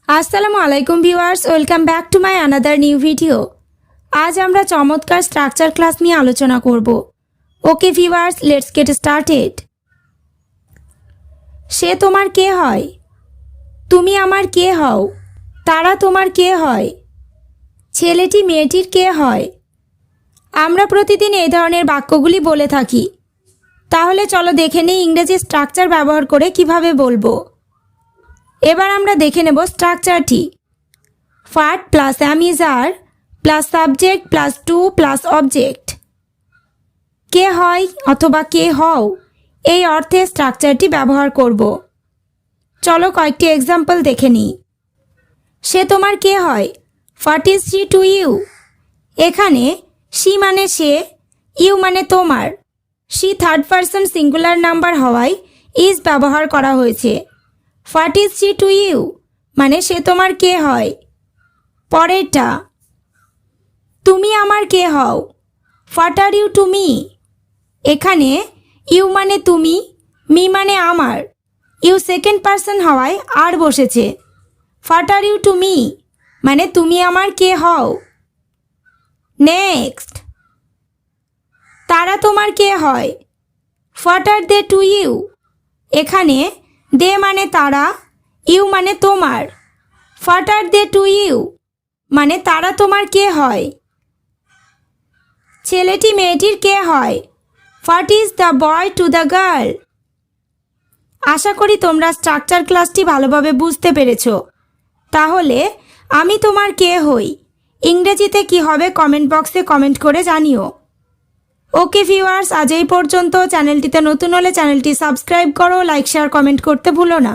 আসসালামু আলাইকুম viewers, welcome back to my another new video. আজ আমরা চমৎকার স্ট্রাকচার ক্লাস নিয়ে আলোচনা করব। Okay viewers, let's get started. সে তোমার কে হয়? তুমি আমার কে হও? তারা তোমার কে হয়? ছেলেটি মেয়েটির কে হয়? আমরা প্রতিদিন এই ধরনের বাক্যগুলি বলে থাকি। তাহলে চলো দেখে নিই ইংরেজি স্ট্রাকচার ব্যবহার করে কিভাবে বলবো। এবার আমরা দেখে নেব স্ট্রাকচারটি। First plus am is are plus subject plus to plus object. কে হয় অথবা কে হও এই অর্থে স্ট্রাকচারটি ব্যবহার করব। চলো কয়েকটি এক্সাম্পল দেখে নিই। সে তোমার কে হয়? What is she to you? এখানে শি মানে সে, ইউ মানে তোমার। She third person singular number হওয়ায় ইজ ব্যবহার করা হয়েছে। What is she to you মানে সে তোমার কে হয়। পরেরটা, তুমি আমার কে হও? What are you to me? এখানে ইউ মানে তুমি, মি মানে আমার। ইউ সেকেন্ড পারসন হওয়ায় আর বসেছে। What are you to me মানে তুমি আমার কে হও। নেক্সট, তারা তোমার কে হয়? What are they to you? এখানে দে মানে তারা, ইউ মানে তোমার। What are they to you মানে তারা তোমার কে হয়। ছেলেটি মেয়েটির কে হয়? What is the boy to the girl? আশা করি তোমরা স্ট্রাকচার ক্লাসটি ভালোভাবে বুঝতে পেরেছ। তাহলে আমি তোমার কে হই ইংরেজিতে কি হবে কমেন্ট বক্সে কমেন্ট করে জানিও। ওকে ভিউয়ার্স, আজ এই পর্যন্ত। চ্যানেলটিতে নতুন হলে চ্যানেলটি সাবস্ক্রাইব করো, লাইক শেয়ার কমেন্ট করতে ভুলো না।